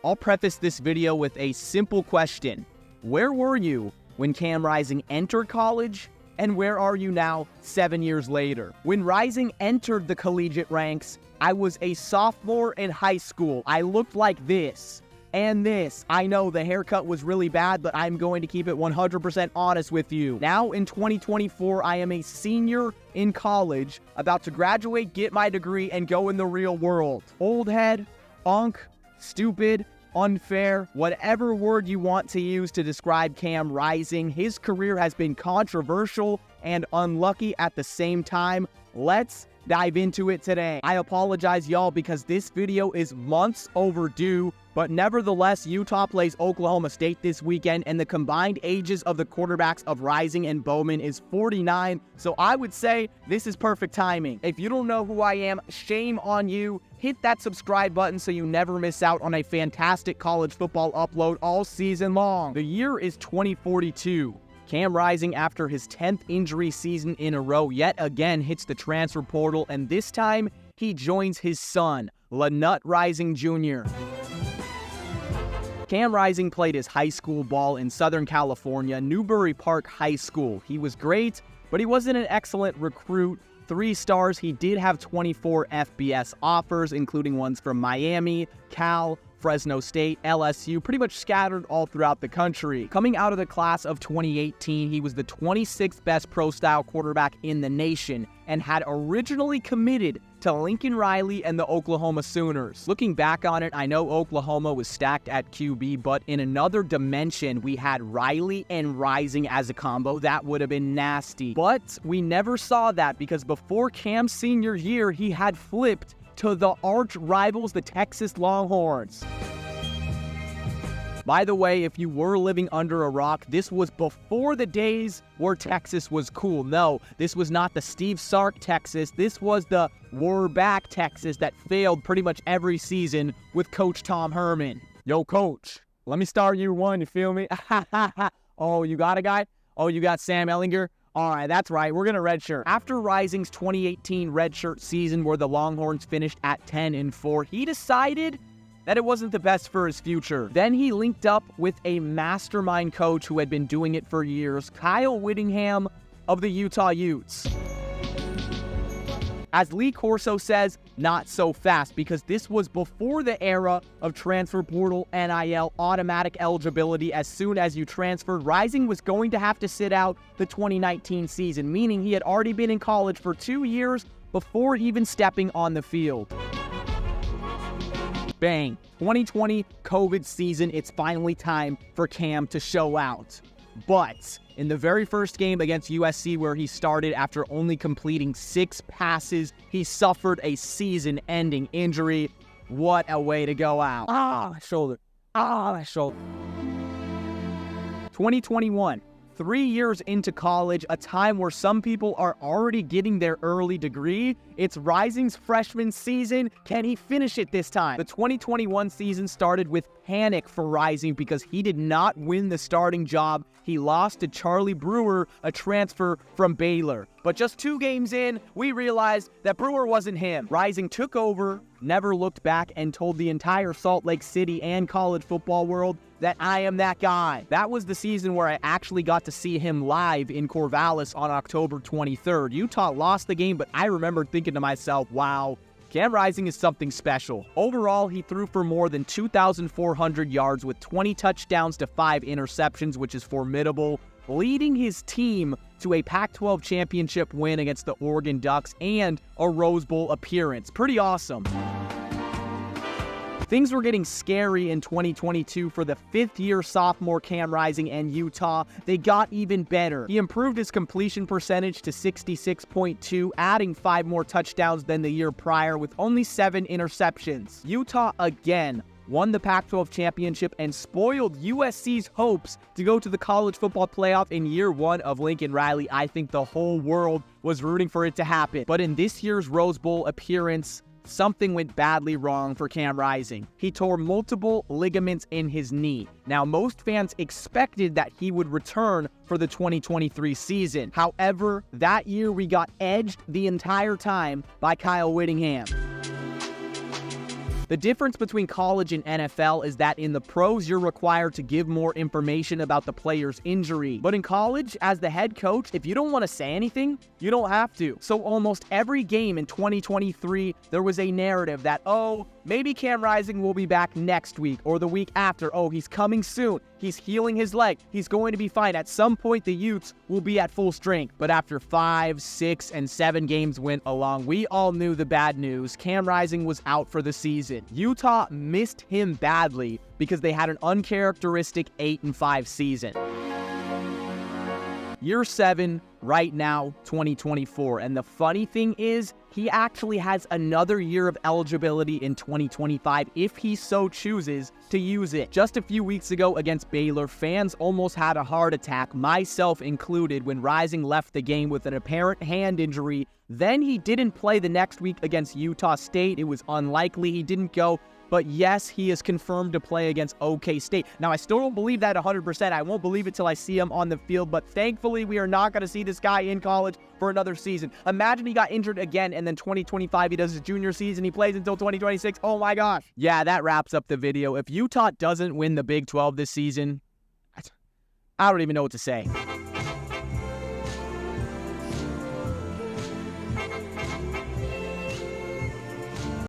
I'll preface this video with a simple question. Where were you when Cam Rising entered college? And where are you now 7 years later? When Rising entered the collegiate ranks, I was a sophomore in high school. I looked like this and this. I know the haircut was really bad, but I'm going to keep it 100% honest with you. Now in 2024, I am a senior in college, about to graduate, get my degree, and go in the real world. Old head, unk, stupid, unfair, whatever word you want to use to describe Cam Rising, his career has been controversial and unlucky at the same time. Let's dive into it today. I apologize, y'all, because this video is months overdue, but nevertheless, Utah plays Oklahoma State this weekend, and the combined ages of the quarterbacks of Rising and Bowman is 49, so I would say this is perfect timing. If you don't know who I am, shame on you. Hit that subscribe button so you never miss out on a fantastic college football upload all season long. The year is 2042. Cam Rising, after his 10th injury season in a row, yet again hits the transfer portal, and this time he joins his son, Lanut Rising Jr. Cam Rising played his high school ball in Southern California, Newbury Park High School. He was great, but he wasn't an excellent recruit. 3 stars, he did have 24 FBS offers, including ones from Miami, Cal, Fresno State, LSU, pretty much scattered all throughout the country. Coming out of the class of 2018, he was the 26th best pro-style quarterback in the nation and had originally committed to Lincoln Riley and the Oklahoma Sooners. Looking back on it, I know Oklahoma was stacked at QB, but in another dimension, we had Riley and Rising as a combo. That would have been nasty. But we never saw that because before Cam's senior year, he had flipped to the arch rivals, the Texas Longhorns. By the way, if you were living under a rock, this was before the days where Texas was cool. No, this was not the Steve Sark Texas. This was the we're back Texas that failed pretty much every season with Coach Tom Herman. Yo, Coach, let me start year one, you feel me? Oh, you got a guy? Oh, you got Sam Ellinger? All right, that's right. We're going to redshirt. After Rising's 2018 redshirt season where the Longhorns finished at 10-4, he decided that it wasn't the best for his future. Then he linked up with a mastermind coach who had been doing it for years, Kyle Whittingham of the Utah Utes. As Lee Corso says, not so fast, because this was before the era of transfer portal, NIL, automatic eligibility. As soon as you transferred, Rising was going to have to sit out the 2019 season, meaning he had already been in college for 2 years before even stepping on the field. Bang. 2020 COVID season, it's finally time for Cam to show out. But in the very first game against USC, where he started after only completing 6 passes, he suffered a season-ending injury. What a way to go out. My shoulder. My shoulder. 2021. 3 years into college, a time where some people are already getting their early degree. It's Rising's freshman season. Can he finish it this time? The 2021 season started with panic for Rising because he did not win the starting job. He lost to Charlie Brewer, a transfer from Baylor. But just 2 games in, we realized that Brewer wasn't him. Rising took over, never looked back, and told the entire Salt Lake City and college football world that I am that guy. That was the season where I actually got to see him live in Corvallis on October 23rd. Utah lost the game, but I remember thinking to myself, wow, Cam Rising is something special. Overall, he threw for more than 2,400 yards with 20 touchdowns to 5 interceptions, which is formidable, leading his team to a Pac-12 championship win against the Oregon Ducks and a Rose Bowl appearance. Pretty awesome. Things were getting scary in 2022 for the 5th-year sophomore Cam Rising and Utah. They got even better. He improved his completion percentage to 66.2, adding 5 more touchdowns than the year prior with only 7 interceptions. Utah again won the Pac-12 championship and spoiled USC's hopes to go to the college football playoff in year 1 of Lincoln Riley. I think the whole world was rooting for it to happen. But in this year's Rose Bowl appearance, something went badly wrong for Cam Rising. He tore multiple ligaments in his knee. Now, most fans expected that he would return for the 2023 season. However, that year we got edged the entire time by Kyle Whittingham. The difference between college and NFL is that in the pros, you're required to give more information about the player's injury. But in college, as the head coach, if you don't want to say anything, you don't have to. So almost every game in 2023, there was a narrative that, oh, maybe Cam Rising will be back next week or the week after. Oh, he's coming soon. He's healing his leg. He's going to be fine. At some point, the Utes will be at full strength. But after 5, 6, and 7 games went along, we all knew the bad news. Cam Rising was out for the season. Utah missed him badly because they had an uncharacteristic 8-5 season. Year 7, right now, 2024. And the funny thing is, he actually has another year of eligibility in 2025 if he so chooses to use it. Just a few weeks ago against Baylor, fans almost had a heart attack, myself included, when Rising left the game with an apparent hand injury. Then he didn't play the next week against Utah State. It was unlikely he didn't go. But yes, he is confirmed to play against OK State. Now, I still don't believe that 100%. I won't believe it till I see him on the field. But thankfully, we are not going to see this guy in college for another season. Imagine he got injured again, and then 2025, he does his junior season. He plays until 2026. Oh, my gosh. Yeah, that wraps up the video. If Utah doesn't win the Big 12 this season, I don't even know what to say.